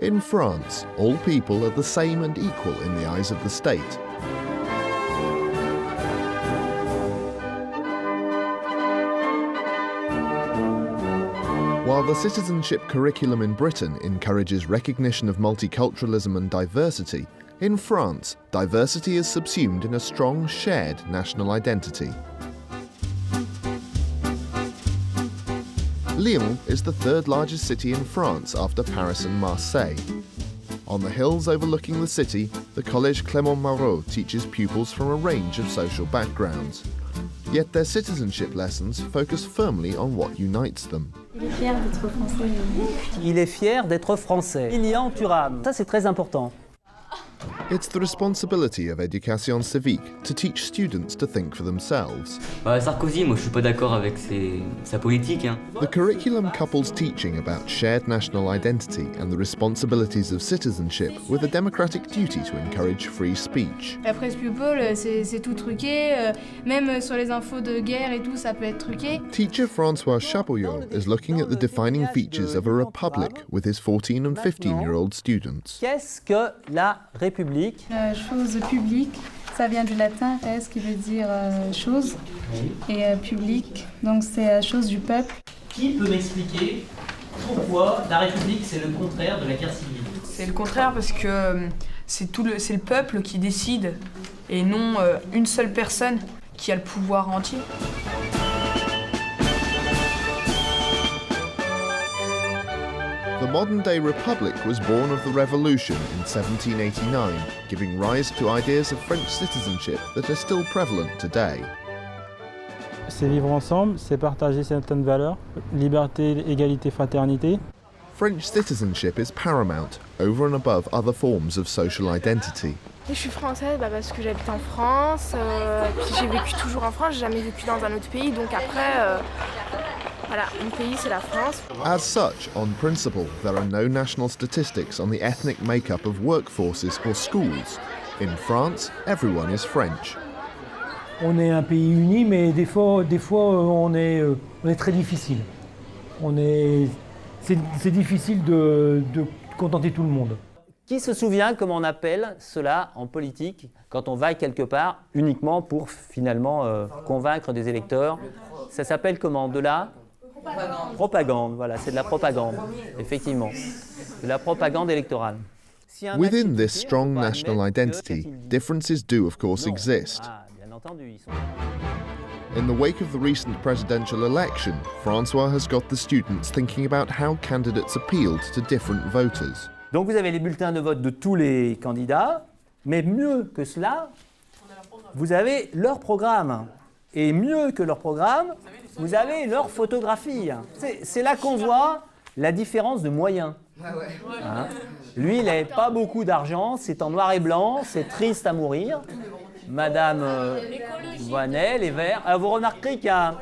In France, all people are the same and equal in the eyes of the state. While the citizenship curriculum in Britain encourages recognition of multiculturalism and diversity, in France, diversity is subsumed in a strong shared national identity. Lyon is the third largest city in France after Paris and Marseille. On the hills overlooking the city, the Collège Clément Marot teaches pupils from a range of social backgrounds. Yet their citizenship lessons focus firmly on what unites them. Il est fier d'être français. Il est fier d'être français. Lilian Thuram, ça c'est très important. It's the responsibility of Éducation civique to teach students to think for themselves. Sarkozy, moi je suis pas d'accord avec sa politique. The curriculum couples teaching about shared national identity and the responsibilities of citizenship with a democratic duty to encourage free speech. La presse people, c'est tout truqué, même sur les infos de guerre et tout, ça peut être truqué. Teacher François Chaboyot is looking at the defining features of a republic with his 14 and 15-year-old students. Qu'est-ce que la République? Chose publique, ça vient du latin res qui veut dire chose et public, donc c'est chose du peuple. Qui peut m'expliquer pourquoi la République c'est le contraire de la guerre civile? C'est le contraire parce que c'est le peuple qui décide et non une seule personne qui a le pouvoir entier. The modern-day republic was born of the revolution in 1789, giving rise to ideas of French citizenship that are still prevalent today. C'est vivre ensemble, c'est partager certaines valeurs, liberté, égalité, fraternité. French citizenship is paramount, over and above other forms of social identity. Je suis française parce que j'habite en France, puis j'ai vécu toujours en France, j'ai jamais vécu dans un autre pays, donc après, voilà, mon pays c'est la France. As such, on principle, there are no national statistics on the ethnic makeup of workforces or schools. In France, everyone is French. On est un pays uni, mais des fois on est très difficile. C'est difficile de contenter tout le monde. Qui se souvient comment on appelle cela en politique quand on va quelque part uniquement pour finalement convaincre des électeurs? Ça s'appelle comment? De la propagande, voilà, c'est de la propagande, effectivement. De la propagande électorale. Within this strong national identity, differences do of course exist. In the wake of the recent presidential election, François has got the students thinking about how candidates appealed to different voters. Donc vous avez les bulletins de vote de tous les candidats, mais mieux que cela, vous avez leur programme. Et mieux que leur programme, vous avez leur photographie. C'est là qu'on voit la différence de moyens. Hein? Lui, il n'avait pas beaucoup d'argent, c'est en noir et blanc, c'est triste à mourir. Madame Voynet, les verts. Alors vous remarquerez qu'il y a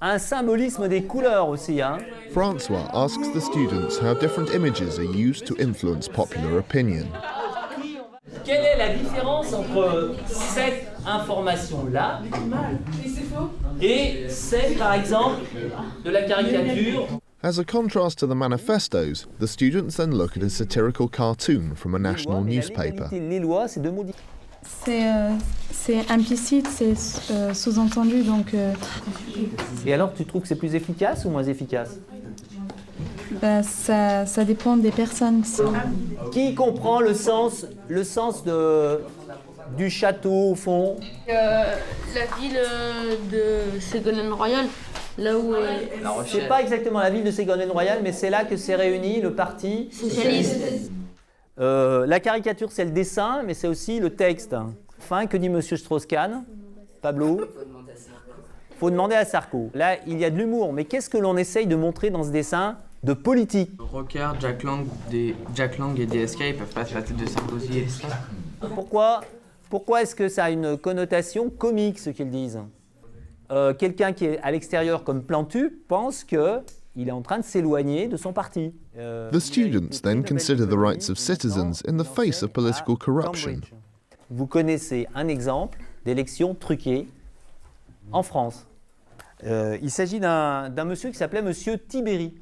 un symbolisme des couleurs aussi. Hein? François asks the students how different images are used to influence popular opinion. Quelle est la différence entre cette information-là et celle, par exemple, de la caricature? As a contrast to the manifestos, the students then look at a satirical cartoon from a national newspaper. Les lois, c'est deux mots différents. C'est implicite, c'est sous-entendu, donc... Et alors, tu trouves que c'est plus efficace ou moins efficace? Ça dépend des personnes. Qui comprend le sens du château, au fond? La ville de Ségolène Royal, là où... Alors, je ne sais pas exactement la ville de Ségolène Royal, mais c'est là que s'est réuni le parti... socialiste. La caricature, c'est le dessin, mais c'est aussi le texte. Enfin, que dit M. Strauss-Kahn? Pablo? Faut demander à Sarko. Là, il y a de l'humour, mais qu'est-ce que l'on essaye de montrer dans ce dessin de politique? Rocard, Jack Lang et DSK, ils peuvent pas se la tête de Sarkozy et ça. Pourquoi est-ce que ça a une connotation comique, ce qu'ils disent? Quelqu'un qui est à l'extérieur comme Plantu pense qu'il est en train de s'éloigner de son parti. The students then consider the rights of citizens in the face of political corruption. Vous connaissez un exemple d'élection truquée en France. Il s'agit d'un monsieur qui s'appelait Monsieur Tibéri.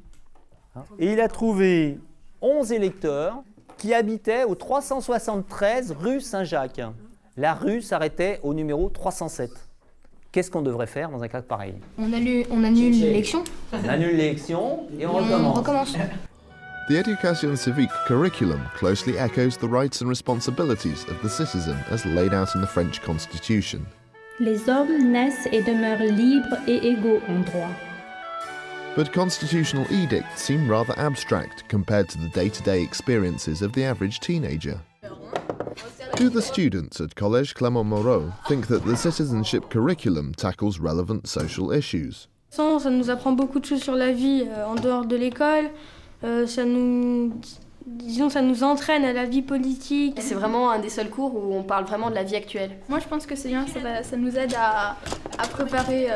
Et il a trouvé 11 électeurs qui habitaient au 373 rue Saint-Jacques. La rue s'arrêtait au numéro 307. Qu'est-ce qu'on devrait faire dans un cas pareil? On annule l'élection. On annule l'élection et on recommence. The Education Civique curriculum closely echoes the rights and responsibilities of the citizen as laid out in the French Constitution. Les hommes naissent et demeurent libres et égaux en droit. But constitutional edicts seem rather abstract compared to the day-to-day experiences of the average teenager. Do the students at Collège Clément Marot think that the citizenship curriculum tackles relevant social issues? Ça nous apprend beaucoup de choses sur la vie en dehors de l'école. Ça nous entraîne à la vie politique. C'est vraiment un des seuls cours où on parle vraiment de la vie actuelle. Moi, je pense que c'est bien, ça nous aide à préparer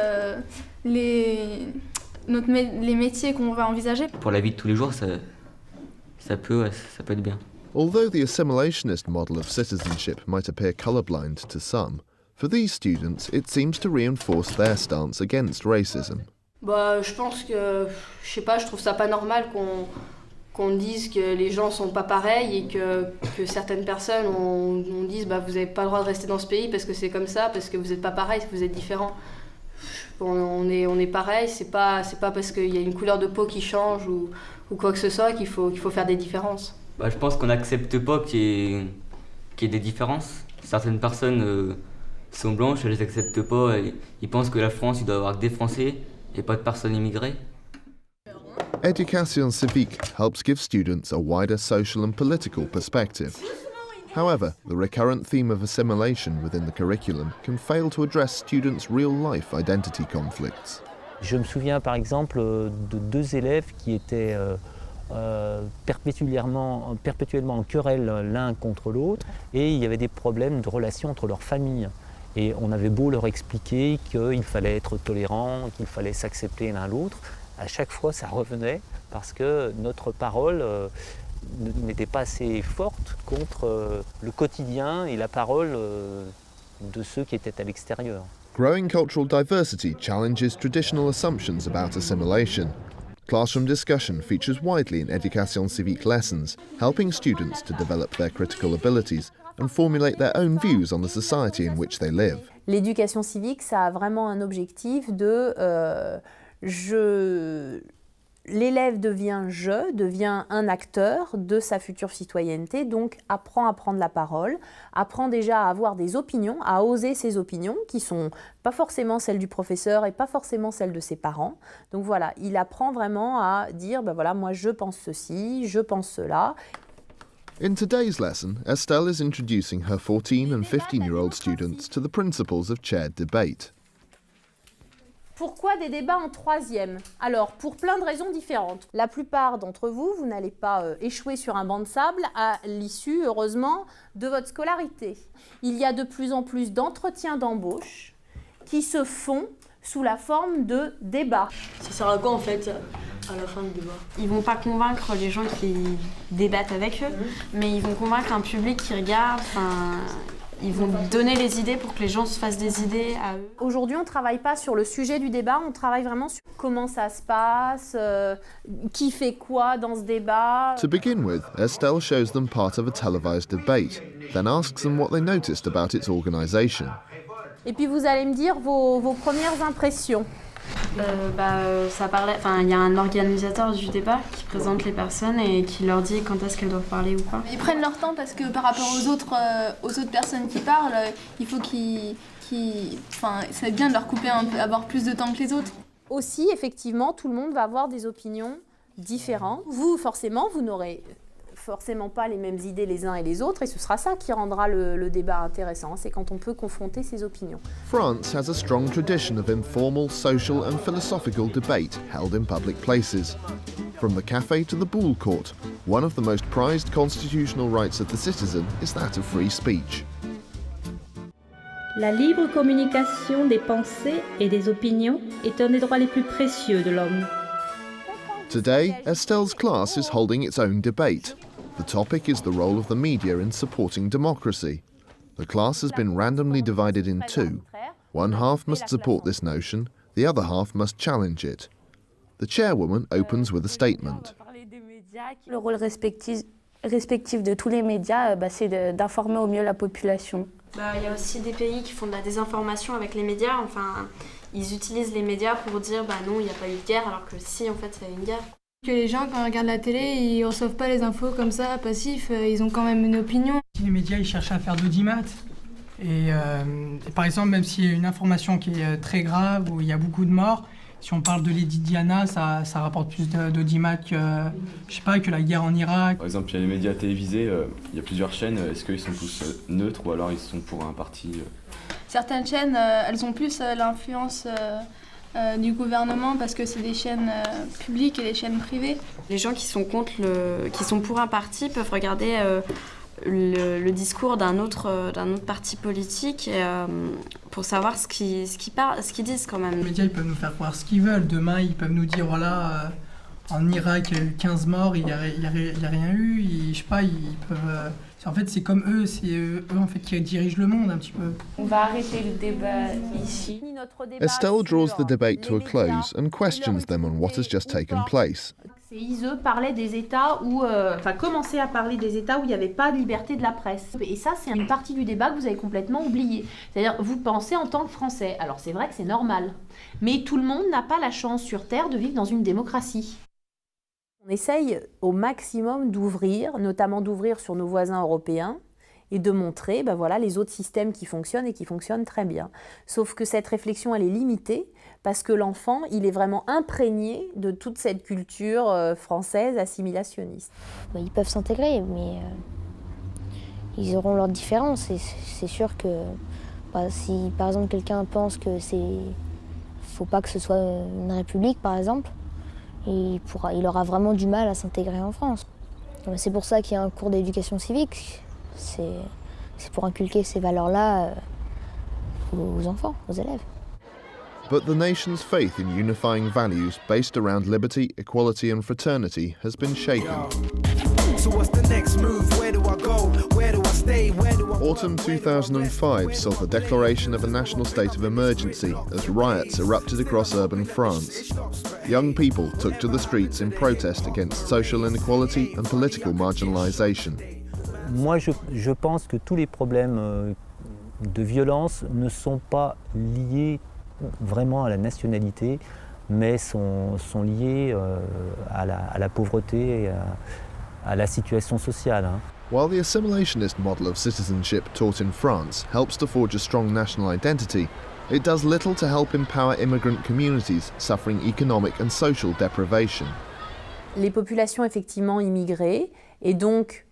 les métiers qu'on va envisager. Pour la vie de tous les jours, ça peut être bien. Although the assimilationist model of citizenship might appear colorblind to some, for these students it seems to reinforce their stance against racism. Je pense que, je trouve ça pas normal qu'on dise que les gens sont pas pareils et que certaines personnes on dise vous n'avez pas le droit de rester dans ce pays parce que c'est comme ça, parce que vous n'êtes pas pareil, vous êtes différents. On est pareil, c'est pas parce qu'il y a une couleur de peau qui change ou quoi que ce soit qu'il faut faire des différences. Je pense qu'on n'accepte pas qu'il y ait des différences. Certaines personnes sont blanches, elles les acceptent pas. Ils pensent que la France, il doit y avoir que des Français et pas de personnes immigrées. Education Civique helps give students a wider social and political perspective. However, the recurrent theme of assimilation within the curriculum can fail to address students' real-life identity conflicts. Je me souviens par exemple de 2 élèves qui étaient perpétuellement en querelle l'un contre l'autre et il y avait des problèmes de relations entre leurs familles. Et on avait beau leur expliquer qu'il fallait être tolérant, qu'il fallait s'accepter l'un l'autre, à chaque fois ça revenait parce que notre parole n'était pas assez forte contre le quotidien et la parole de ceux qui étaient à l'extérieur. Growing cultural diversity challenges traditional assumptions about assimilation. Classroom discussion features widely in Education Civique lessons, helping students to develop their critical abilities and formulate their own views on the society in which they live. L'éducation civique, ça a vraiment un objectif de l'élève devient un acteur de sa future citoyenneté, donc apprend à prendre la parole, apprend déjà à avoir des opinions, à oser ses opinions qui sont pas forcément celles du professeur et pas forcément celles de ses parents. Donc voilà, il apprend vraiment à dire voilà, moi je pense ceci, je pense cela. In today's lesson, Estelle is introducing her 14 and 15-year-old students to the principles of chaired debate. Pourquoi des débats en 3e? Alors, pour plein de raisons différentes. La plupart d'entre vous, vous n'allez pas échouer sur un banc de sable à l'issue, heureusement, de votre scolarité. Il y a de plus en plus d'entretiens d'embauche qui se font sous la forme de débats. Ça sert à quoi en fait à la fin du débat? Ils vont pas convaincre les gens qui débattent avec eux, mais ils vont convaincre un public qui regarde, ils vont donner les idées pour que les gens se fassent des idées à eux. Aujourd'hui, on ne travaille pas sur le sujet du débat, on travaille vraiment sur comment ça se passe, qui fait quoi dans ce débat. To begin with, Estelle shows them part of a televised debate, then asks them what they noticed about its organisation. Et puis vous allez me dire vos premières impressions. Ça parlait, il y a un organisateur du débat qui présente les personnes et qui leur dit quand est-ce qu'elles doivent parler ou pas. Ils prennent leur temps parce que par rapport aux autres personnes qui parlent, il faut c'est bien de leur couper un peu, avoir plus de temps que les autres. Aussi, effectivement, tout le monde va avoir des opinions différentes. Vous, forcément, vous n'aurez forcément pas les mêmes idées les uns et les autres, et ce sera ça qui rendra le débat intéressant, c'est quand on peut confronter ses opinions. France has a strong tradition of informal, social and philosophical debate held in public places. From the café to the Boule court, one of the most prized constitutional rights of the citizen is that of free speech. La libre communication des pensées et des opinions est un des droits les plus précieux de l'homme. Today, Estelle's class is holding its own debate. The topic is the role of the media in supporting democracy. The class has been randomly divided in two. One half must support this notion, the other half must challenge it. The chairwoman opens with a statement. Le rôle respectif de tous les médias, c'est d'informer au mieux la population. Il y a aussi des pays qui font de la désinformation avec les médias. Enfin, ils utilisent les médias pour dire non, il n'y a pas eu de guerre, alors que si, en fait, il y a eu une guerre. Que les gens, quand ils regardent la télé, ils reçoivent pas les infos comme ça, passifs, ils ont quand même une opinion. Les médias, ils cherchent à faire d'audimat. Et par exemple, même s'il y a une information qui est très grave, où il y a beaucoup de morts, si on parle de Lady Diana, ça rapporte plus d'audimat que, que la guerre en Irak. Par exemple, il y a les médias télévisés, il y a plusieurs chaînes. Est-ce qu'ils sont tous neutres ou alors ils sont pour un parti Certaines chaînes, elles ont plus l'influence du gouvernement parce que c'est des chaînes publiques et des chaînes privées. Les gens qui sont qui sont pour un parti peuvent regarder le discours d'un autre parti politique pour savoir ce qu'ils disent quand même. Les médias, ils peuvent nous faire croire ce qu'ils veulent. Demain, ils peuvent nous dire, voilà, en Irak, il y a eu 15 morts, il n'y a rien eu. Ils peuvent... En fait, c'est comme eux, c'est eux en fait, qui dirigent le monde un petit peu. On va arrêter le débat ici. Estelle draws the debate to a close and questions them on what has just taken place. ISE parlait des États où, commençait à parler des États où il n'y avait pas de liberté de la presse. Et ça, c'est une partie du débat que vous avez complètement oublié. C'est-à-dire, vous pensez en tant que Français. Alors, c'est vrai que c'est normal. Mais tout le monde n'a pas la chance sur Terre de vivre dans une démocratie. On essaye au maximum d'ouvrir, notamment d'ouvrir sur nos voisins européens, et de montrer les autres systèmes qui fonctionnent et qui fonctionnent très bien. Sauf que cette réflexion, elle est limitée parce que l'enfant, il est vraiment imprégné de toute cette culture française assimilationniste. Ils peuvent s'intégrer, mais ils auront leurs différences. Et c'est sûr que si, par exemple, quelqu'un pense que faut pas que ce soit une république, par exemple, il aura vraiment du mal à s'intégrer en France. C'est pour ça qu'il y a un cours d'éducation civique. C'est pour inculquer ces valeurs-là aux enfants, aux élèves. But the nation's faith in unifying values based around liberty, equality and fraternity has been shaken. Autumn 2005 saw the declaration of a national state of emergency as riots erupted across urban France. Young people took to the streets in protest against social inequality and political marginalisation. Moi, je pense que tous les problèmes de violence ne sont pas liés vraiment à la nationalité, mais sont liés à la pauvreté et à la situation sociale. While the assimilationist model of citizenship taught in France helps to forge a strong national identity, it does little to help empower immigrant communities suffering economic and social deprivation. Les populations effectivement immigrées, et donc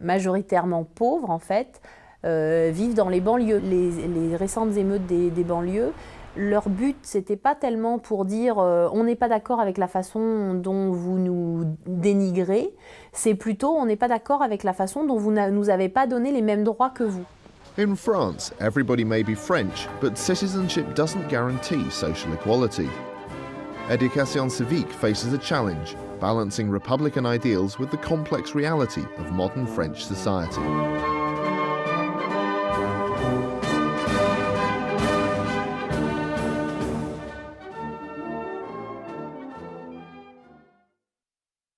majoritairement pauvres en fait, vivent dans les banlieues. Les récentes émeutes des banlieues, leur but c'était pas tellement pour dire on n'est pas d'accord avec la façon dont vous nous dénigrez, c'est plutôt on n'est pas d'accord avec la façon dont vous nous avez pas donné les mêmes droits que vous. In France, everybody may be French, but citizenship doesn't guarantee social equality. Éducation civique faces a challenge, balancing Republican ideals with the complex reality of modern French society.